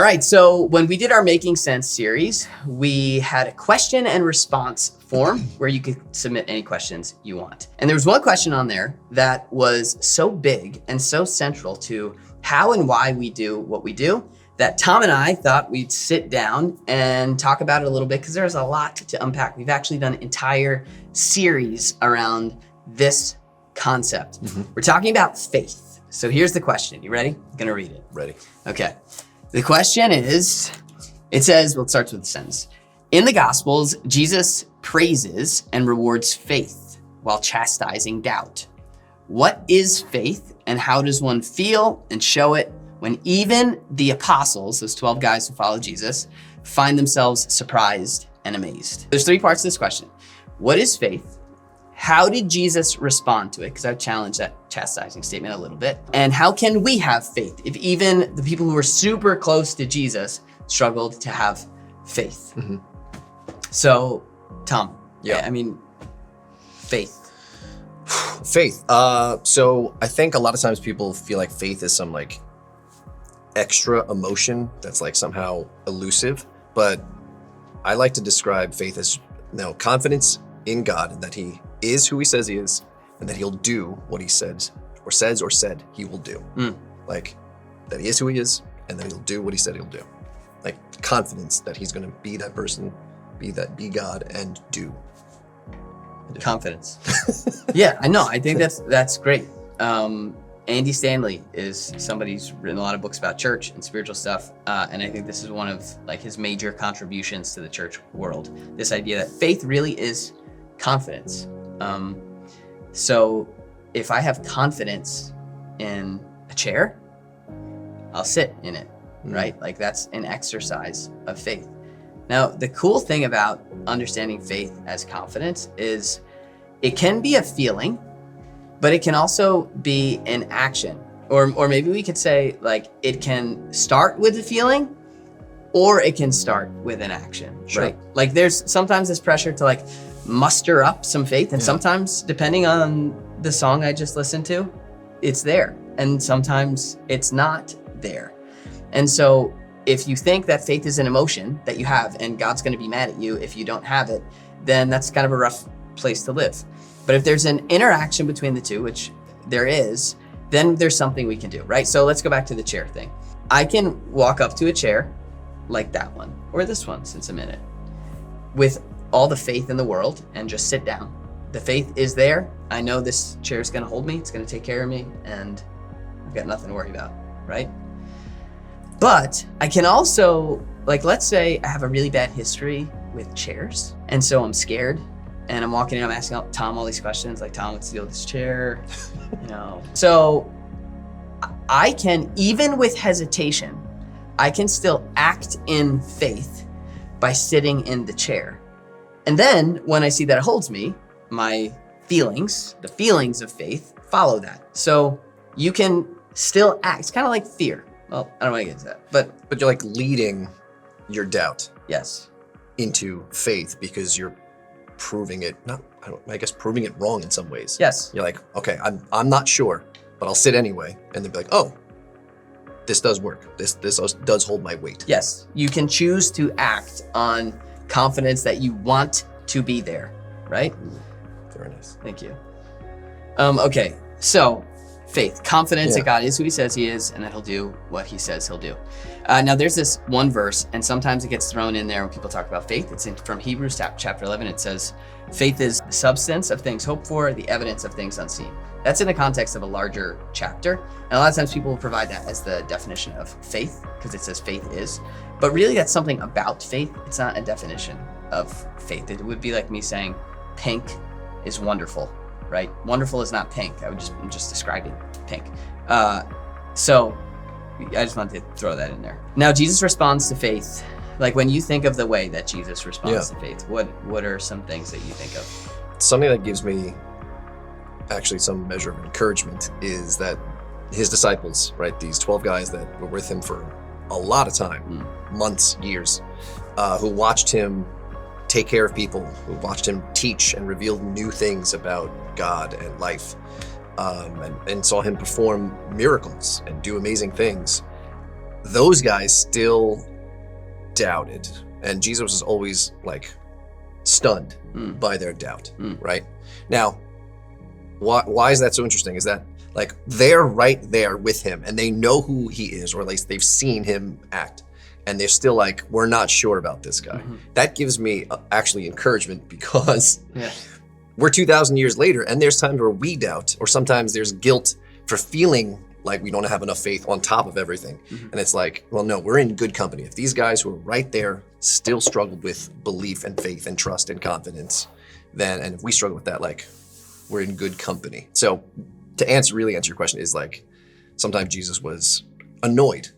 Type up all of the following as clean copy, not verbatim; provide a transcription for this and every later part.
All right, so when we did our Making Sense series, we had a question and response form where you could submit any questions you want. And there was one question on there that was so big and so central to how and why we do what we do that Tom and I thought we'd sit down and talk about it a little bit because there's a lot to unpack. We've actually done an entire series around this concept. We're talking about faith. So here's the question. You ready? I'm gonna read it. Ready. Okay. The question is, it says, well, it starts with a sentence. In the Gospels, Jesus praises and rewards faith while chastising doubt. What is faith and how does one feel and show it when even the apostles, those 12 guys who follow Jesus, find themselves surprised and amazed? There's 3 parts to this question. What is faith? How did Jesus respond to it? Because I've challenged that chastising statement a little bit. And how can we have faith if even the people who were super close to Jesus struggled to have faith? So, Tom, I mean, faith. Faith. So I think a lot of times people feel like faith is some like extra emotion that's like somehow elusive, but I like to describe faith as confidence in God and that he is who he says he is and that he'll do what he said he will do. Like that he is who he is and that he'll do what he said he'll do. Like confidence that he's going to be that person, be God and do. Confidence. Yeah, I know. I think that's great. Andy Stanley is somebody who's written a lot of books about church and spiritual stuff, and I think this is one of like his major contributions to the church world. This idea that faith really is confidence. So if I have confidence in a chair, I'll sit in it, right? Like that's an exercise of faith. Now, the cool thing about understanding faith as confidence is it can be a feeling, but it can also be an action. Or maybe we could say like it can start with a feeling or it can start with an action, right? Like there's sometimes this pressure to like muster up some faith and sometimes depending on the song I just listened to, it's there. And sometimes it's not there. And so if you think that faith is an emotion that you have and God's going to be mad at you if you don't have it, then that's kind of a rough place to live. But if there's an interaction between the two, which there is, then there's something we can do, right? So let's go back to the chair thing. I can walk up to a chair like that one or this one since a minute with all the faith in the world and just sit down. The faith is there. I know this chair is going to hold me. It's going to take care of me and I've got nothing to worry about, right? But I can also, like, let's say I have a really bad history with chairs. And so I'm scared and I'm walking in, I'm asking Tom all these questions, like, Tom, what's the deal with this chair? So I can, even with hesitation, I can still act in faith by sitting in the chair. And then when I see that it holds me, my feelings, the feelings of faith, follow that. So you can still act. It's kind of like fear. Well, I don't want to get into that, but you're like leading your doubt yes into faith because you're proving it, proving it wrong in some ways. Yes. You're like, okay, I'm not sure, but I'll sit anyway. And they'll be like, oh, this does work. This does hold my weight. Yes. You can choose to act on confidence that you want to be there, right? Very nice. Thank you. Okay, so faith, confidence that God is who he says he is and that he'll do what he says he'll do. Now there's this one verse and sometimes it gets thrown in there when people talk about faith. It's from Hebrews chapter 11. It says, faith is the substance of things hoped for, the evidence of things unseen. That's in the context of a larger chapter. And a lot of times people will provide that as the definition of faith because it says faith is. But really that's something about faith. It's not a definition of faith. It would be like me saying pink is wonderful, right? Wonderful is not pink. I'm just describing pink. So I just wanted to throw that in there. Now Jesus responds to faith. Like when you think of the way that Jesus responds to faith, what are some things that you think of? Something that gives me actually some measure of encouragement is that his disciples, right, these 12 guys that were with him for a lot of time, months, years, who watched him take care of people, who watched him teach and reveal new things about God and life, and saw him perform miracles and do amazing things. those guys still doubted, and Jesus was always like stunned by their doubt, right? Now, why is that so interesting? Is that like they're right there with him and they know who he is, or at least they've seen him act, and they're still like, we're not sure about this guy. That gives me actually encouragement, because we're 2,000 years later and there's times where we doubt, or sometimes there's guilt for feeling like we don't have enough faith on top of everything. And it's like, well, no, we're in good company. If these guys who are right there still struggled with belief and faith and trust and confidence, then, and if we struggle with that, like, we're in good company. So to really answer your question is like, sometimes Jesus was annoyed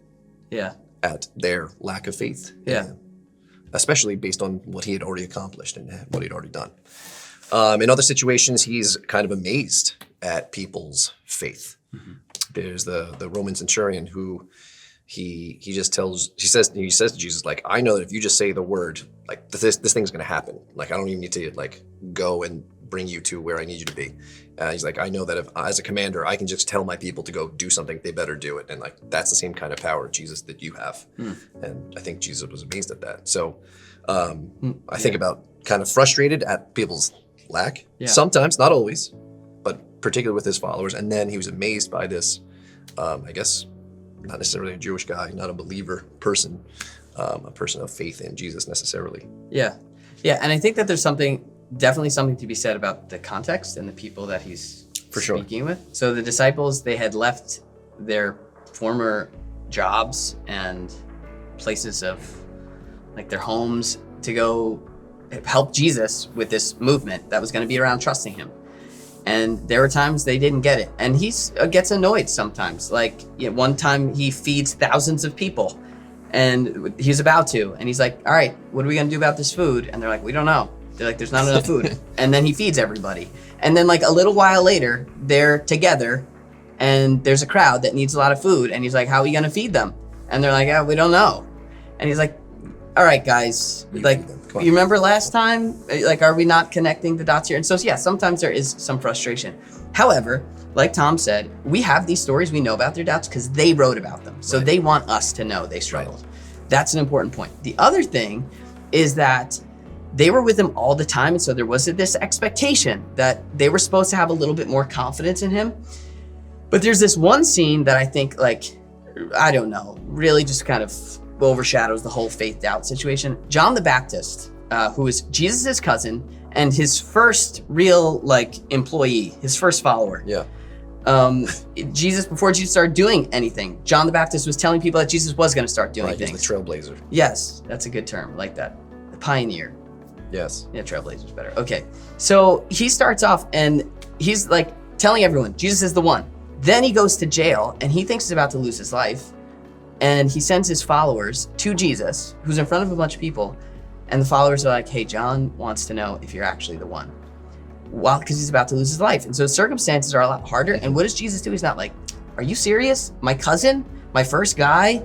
at their lack of faith. Especially based on what he had already accomplished and what he'd already done. In other situations, he's kind of amazed at people's faith. There's the Roman centurion who he says to Jesus, like, I know that if you just say the word, like this thing's gonna happen. Like, I don't even need to like go and bring you to where I need you to be. He's like, I know that if as a commander, I can just tell my people to go do something, they better do it. And like, that's the same kind of power, Jesus, that you have. And I think Jesus was amazed at that. So I think about kind of frustrated at people's lack. Sometimes, not always, but particularly with his followers. And then he was amazed by this, I guess, not necessarily a Jewish guy, not a believer person, a person of faith in Jesus necessarily. Yeah. And I think that there's definitely something to be said about the context and the people that he's speaking with. So the disciples, they had left their former jobs and places of like their homes to go help Jesus with this movement that was going to be around trusting him. And there were times they didn't get it. And he gets annoyed sometimes. Like, one time he feeds thousands of people and he's about to, and he's like, all right, what are we going to do about this food? And they're like, we don't know. They're like, there's not enough food. And then he feeds everybody. And then like a little while later, they're together and there's a crowd that needs a lot of food. And he's like, how are we going to feed them? And they're like, yeah, we don't know. And he's like, all right, guys, like, you remember last time? Like, are we not connecting the dots here? And so, yeah, sometimes there is some frustration. However, like Tom said, we have these stories, we know about their doubts because they wrote about them. So they want us to know they struggled. That's an important point. The other thing is that they were with him all the time. And so there was this expectation that they were supposed to have a little bit more confidence in him. But there's this one scene that I think, like, I don't know, really just kind of overshadows the whole faith doubt situation. John the Baptist, who is Jesus's cousin and his first real like employee, his first follower. Before Jesus started doing anything, John the Baptist was telling people that Jesus was going to start doing things. He's the trailblazer. Yes, that's a good term. I like that. The pioneer. Yes. Yeah, trailblazer's better. Okay. So he starts off and he's like telling everyone, Jesus is the one. Then he goes to jail and he thinks he's about to lose his life. And he sends his followers to Jesus, who's in front of a bunch of people. And the followers are like, hey, John wants to know if you're actually the one. Well, because he's about to lose his life. And so circumstances are a lot harder. And what does Jesus do? He's not like, are you serious? My cousin? My first guy?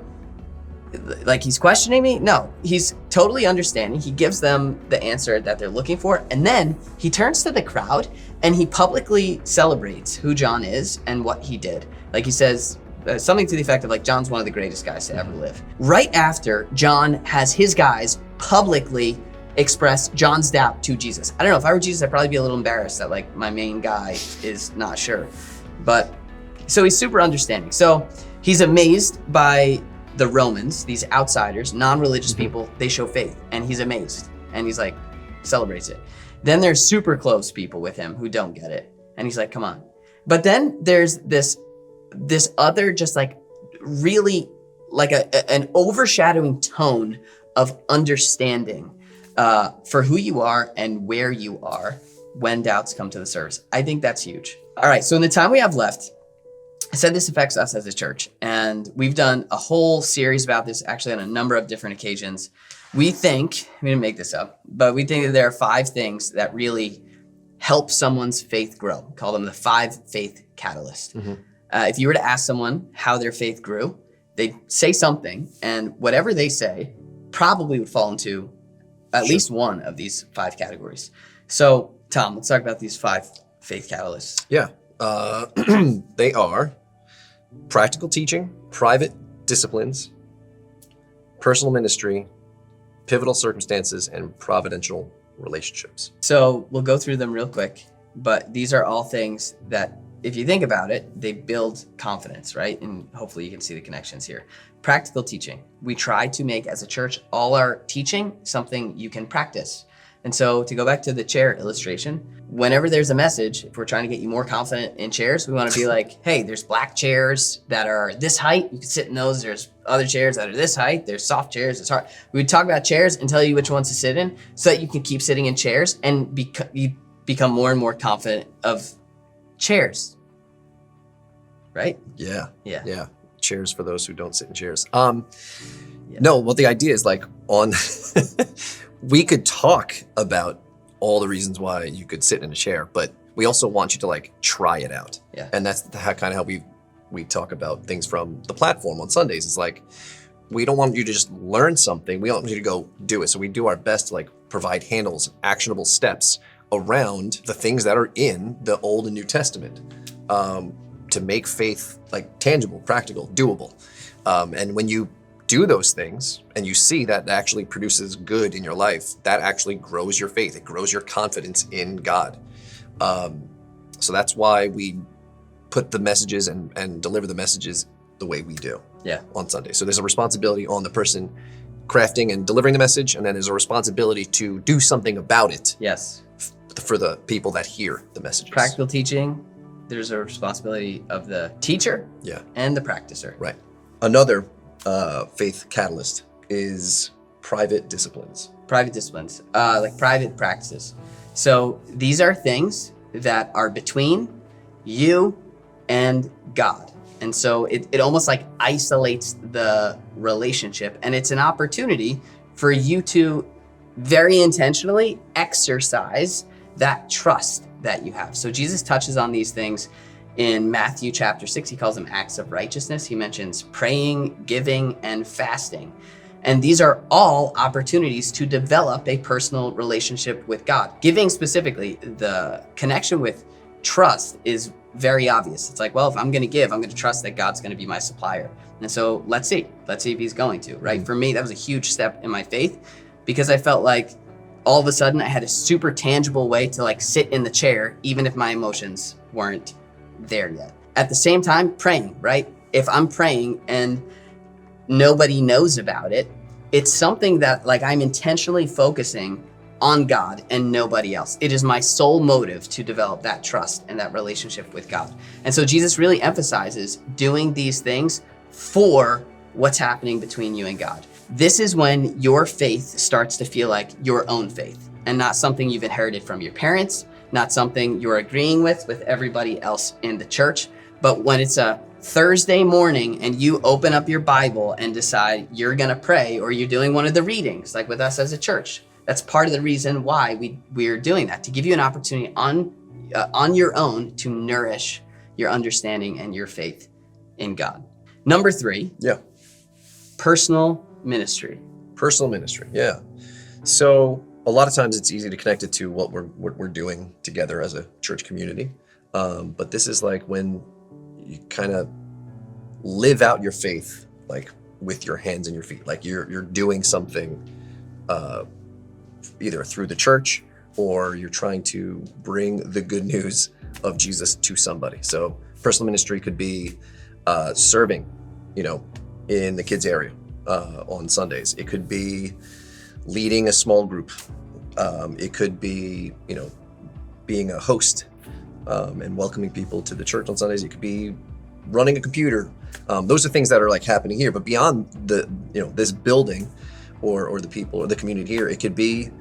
Like, he's questioning me? No, he's totally understanding. He gives them the answer that they're looking for. And then he turns to the crowd and he publicly celebrates who John is and what he did. Like, he says, something to the effect of like, John's one of the greatest guys to ever live. Right after John has his guys publicly express John's doubt to Jesus. I don't know, if I were Jesus, I'd probably be a little embarrassed that like my main guy is not sure. But so he's super understanding. So he's amazed by the Romans, these outsiders, non-religious people. They show faith and he's amazed and he's like, celebrates it. Then there's super close people with him who don't get it. And he's like, come on. But then there's this other just like really like an overshadowing tone of understanding for who you are and where you are when doubts come to the surface. I think that's huge. All right, so in the time we have left, I said this affects us as a church, and we've done a whole series about this actually on a number of different occasions. We didn't make this up, but we think that there are 5 things that really help someone's faith grow. We call them the 5 faith catalysts. If you were to ask someone how their faith grew, they'd say something, and whatever they say probably would fall into at least one of these 5 categories. So, Tom, let's talk about these 5 faith catalysts. Yeah. They are practical teaching, private disciplines, personal ministry, pivotal circumstances, and providential relationships. So we'll go through them real quick, but these are all things that, if you think about it, they build confidence, right? And hopefully you can see the connections here. Practical teaching. We try to make, as a church, all our teaching something you can practice. And so to go back to the chair illustration, whenever there's a message, if we're trying to get you more confident in chairs, we want to be like, hey, there's black chairs that are this height. You can sit in those. There's other chairs that are this height. There's soft chairs. It's hard. We would talk about chairs and tell you which ones to sit in so that you can keep sitting in chairs and you become more and more confident of chairs. Right? Yeah. Yeah. Chairs for those who don't sit in chairs. No, well, the idea is like we could talk about all the reasons why you could sit in a chair, but we also want you to like try it out. Yeah. And that's kind of how we talk about things from the platform on Sundays. It's like, we don't want you to just learn something. We want you to go do it. So we do our best to like provide handles, actionable steps around the things that are in the Old and New Testament, to make faith like tangible, practical, doable. And when you do those things and you see that it actually produces good in your life, that actually grows your faith. It grows your confidence in God. So that's why we put the messages and deliver the messages the way we do on Sunday. So there's a responsibility on the person crafting and delivering the message, and then there's a responsibility to do something about it. Yes. For the people that hear the messages. Practical teaching, there's a responsibility of the teacher and the practicer. Right. Another faith catalyst is private disciplines. Private disciplines, like private practices. So these are things that are between you and God. And so it almost like isolates the relationship, and it's an opportunity for you to very intentionally exercise that trust that you have. So Jesus touches on these things in Matthew chapter 6. He calls them acts of righteousness. He mentions praying, giving, and fasting. And these are all opportunities to develop a personal relationship with God. Giving specifically, the connection with trust is very obvious. It's like, well, if I'm going to give, I'm going to trust that God's going to be my supplier. And so let's see if he's going to, right? For me, that was a huge step in my faith, because I felt like all of a sudden I had a super tangible way to like sit in the chair, even if my emotions weren't there yet. At the same time, praying, right? If I'm praying and nobody knows about it, it's something that like I'm intentionally focusing on God and nobody else. It is my sole motive to develop that trust and that relationship with God. And so Jesus really emphasizes doing these things for what's happening between you and God. This is when your faith starts to feel like your own faith and not something you've inherited from your parents, not something you're agreeing with everybody else in the church. But when it's a Thursday morning and you open up your Bible and decide you're going to pray, or you're doing one of the readings, like with us as a church, that's part of the reason why we're doing that, to give you an opportunity on your own to nourish your understanding and your faith in God. Number 3. Personal ministry. Personal ministry. Yeah. So a lot of times it's easy to connect it to what we're doing together as a church community. But this is like when you kind of live out your faith, like with your hands and your feet, like you're doing something, either through the church or you're trying to bring the good news of Jesus to somebody. So personal ministry could be serving, in the kids area on Sundays. It could be leading a small group. It could be, being a host and welcoming people to the church on Sundays. It could be running a computer. Those are things that are like happening here. But beyond this building or the people or the community here, it could be,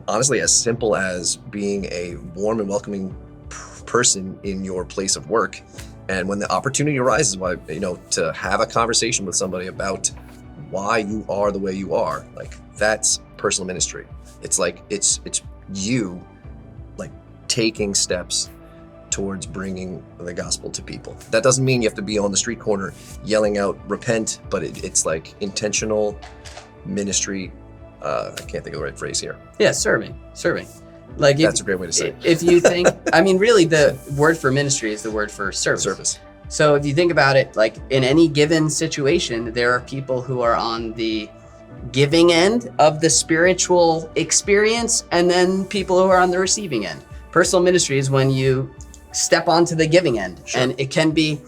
honestly, as simple as being a warm and welcoming person in your place of work. And when the opportunity arises, to have a conversation with somebody about why you are the way you are, like that's personal ministry. It's like, it's you like taking steps towards bringing the gospel to people. That doesn't mean you have to be on the street corner yelling out, repent, but it's like intentional ministry. I can't think of the right phrase here. Yeah, serving. Like that's a great way to say it. If you think, really the word for ministry is the word for service. So if you think about it, like in any given situation, there are people who are on the giving end of the spiritual experience, and then people who are on the receiving end. Personal ministry is when you step onto the giving end, and it can be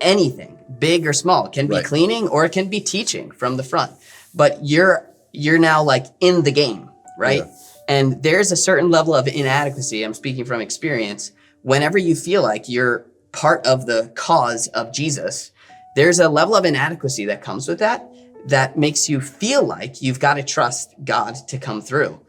anything, big or small. It can be cleaning, or it can be teaching from the front. But you're now like in the game, right? Yeah. And there's a certain level of inadequacy. I'm speaking from experience. Whenever you feel like you're part of the cause of Jesus, there's a level of inadequacy that comes with that makes you feel like you've got to trust God to come through.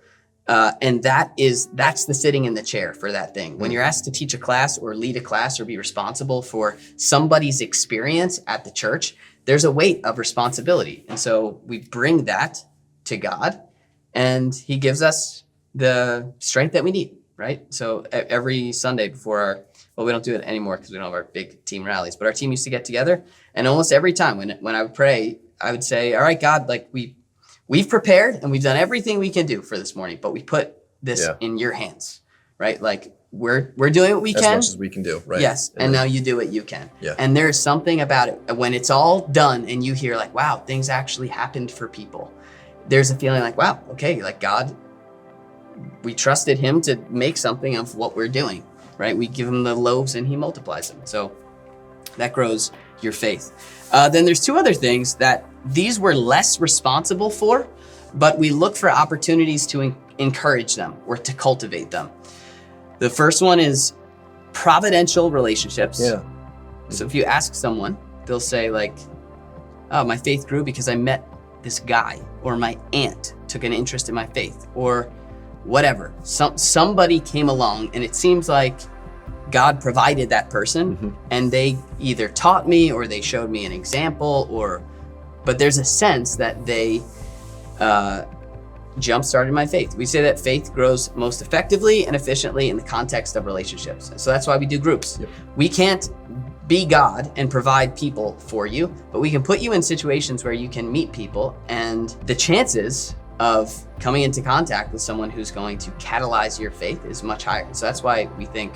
And that's the sitting in the chair for that thing. When you're asked to teach a class or lead a class or be responsible for somebody's experience at the church, there's a weight of responsibility. And so we bring that to God, and he gives us the strength that we need, right? So every Sunday before we don't do it anymore because we don't have our big team rallies, but our team used to get together, and almost every time when I would pray, I would say, all right, God, like we've prepared and we've done everything we can do for this morning, but we put this in your hands, right? Like we're doing what we can. As much as we can do, right? Yes, and now you do what you can. Yeah. And there's something about it when it's all done and you hear like, wow, things actually happened for people. There's a feeling like, wow, okay, like God, we trusted him to make something of what we're doing, right? We give him the loaves and he multiplies them. So that grows your faith. Then there's two other things that these we're less responsible for, but we look for opportunities to encourage them or to cultivate them. The first one is providential relationships. Yeah. So if you ask someone, they'll say like, oh, my faith grew because I met this guy, or my aunt took an interest in my faith, or whatever. Somebody came along and it seems like God provided that person, and they either taught me or they showed me an example, but there's a sense that they jump-started my faith. We say that faith grows most effectively and efficiently in the context of relationships. So that's why we do groups. Yep. We can't be God and provide people for you, but we can put you in situations where you can meet people, and the chances of coming into contact with someone who's going to catalyze your faith is much higher. So that's why we think,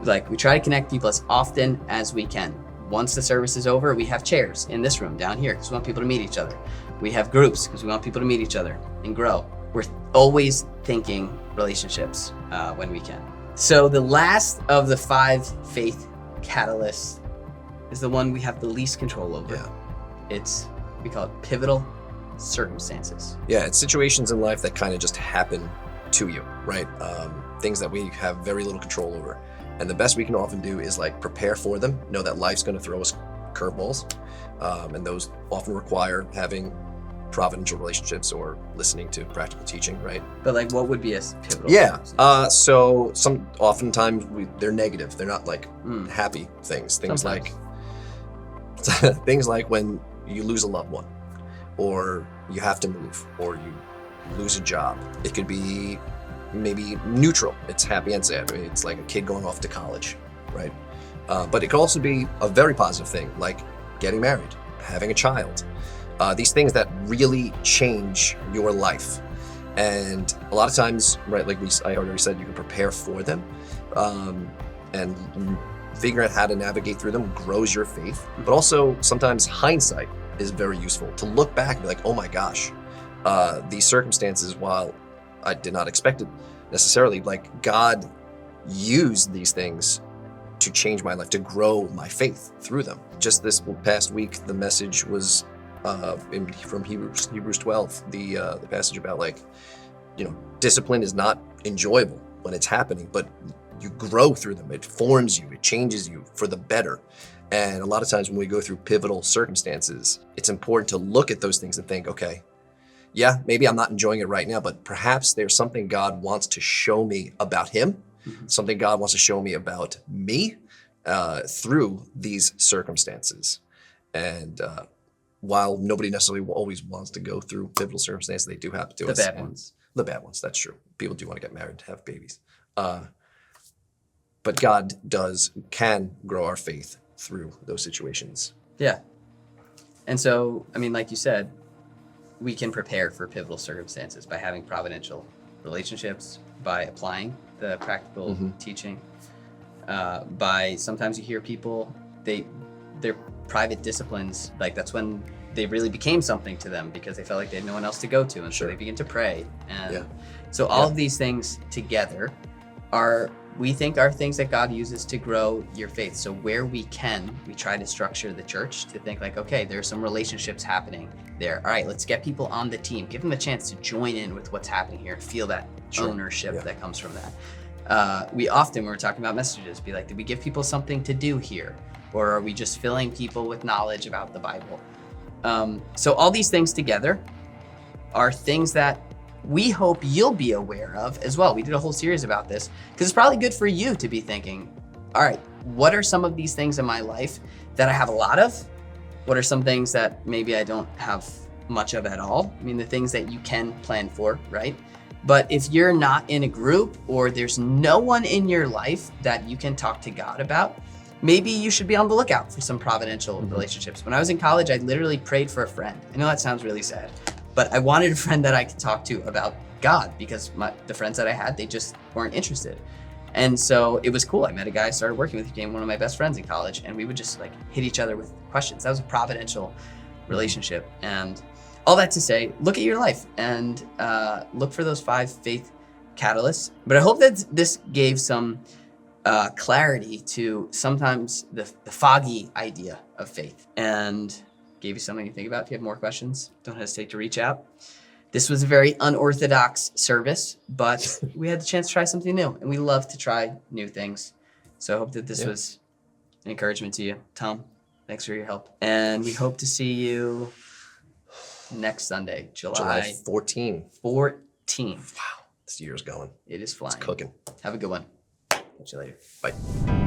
like, we try to connect people as often as we can. Once the service is over, we have chairs in this room down here because we want people to meet each other. We have groups because we want people to meet each other and grow. We're always thinking relationships when we can. So the last of the 5 faith catalysts is the one we have the least control over. Yeah. We call it pivotal circumstances. Yeah, it's situations in life that kind of just happen to you, right? Things that we have very little control over. And the best we can often do is like prepare for them, know that life's going to throw us curveballs. And those often require having providential relationships or listening to practical teaching, right? But like, what would be a pivotal? Yeah. So oftentimes they're negative. They're not like happy things. Things like when you lose a loved one, or you have to move, or you lose a job. It could be maybe neutral. It's happy and sad. It's like a kid going off to college, right? But it could also be a very positive thing, like getting married, having a child. These things that really change your life. And a lot of times, right, like I already said, you can prepare for them, and figure out how to navigate through them grows your faith. But also sometimes hindsight is very useful to look back and be like, oh my gosh, these circumstances, while I did not expect it necessarily, like God used these things to change my life, to grow my faith through them. Just this past week, the message was from Hebrews 12, the passage about like, discipline is not enjoyable when it's happening, but you grow through them. It forms you, it changes you for the better. And a lot of times when we go through pivotal circumstances, it's important to look at those things and think, okay, yeah, maybe I'm not enjoying it right now, but perhaps there's something God wants to show me about him, something God wants to show me about me through these circumstances. And while nobody necessarily always wants to go through pivotal circumstances, they do happen to us. The bad ones. The bad ones, that's true. People do want to get married, have babies. But God can grow our faith through those situations. Yeah. And so, I mean, like you said, we can prepare for pivotal circumstances by having providential relationships, by applying the practical teaching, by sometimes you hear people, their private disciplines, like that's when they really became something to them because they felt like they had no one else to go to, and Sure. so they began to pray. And Yeah. so all of these things together we think are things that God uses to grow your faith. So where we can, we try to structure the church to think like, okay, there's some relationships happening there. All right, let's get people on the team, give them a chance to join in with what's happening here and feel that Sure. ownership Yeah. that comes from that. We often, when we're talking about messages, be like, did we give people something to do here? Or are we just filling people with knowledge about the Bible? So all these things together are things that we hope you'll be aware of as well. We did a whole series about this because it's probably good for you to be thinking, all right, what are some of these things in my life that I have a lot of? What are some things that maybe I don't have much of at all? I mean, the things that you can plan for, right? But if you're not in a group or there's no one in your life that you can talk to God about, maybe you should be on the lookout for some providential relationships. When I was in college, I literally prayed for a friend. I know that sounds really sad, but I wanted a friend that I could talk to about God because the friends that I had, they just weren't interested. And so it was cool. I met a guy I started working with, he became one of my best friends in college, and we would just like hit each other with questions. That was a providential relationship. And all that to say, look at your life and look for those 5 faith catalysts. But I hope that this gave some clarity to sometimes the foggy idea of faith and gave you something to think about. If you have more questions, don't hesitate to reach out. This was a very unorthodox service, but we had the chance to try something new, and we love to try new things. So I hope that this was an encouragement to you. Tom, thanks for your help. And we hope to see you next Sunday, July 14. 14th. Wow, this year's going. It is flying. It's cooking. Have a good one. Catch you later. Bye.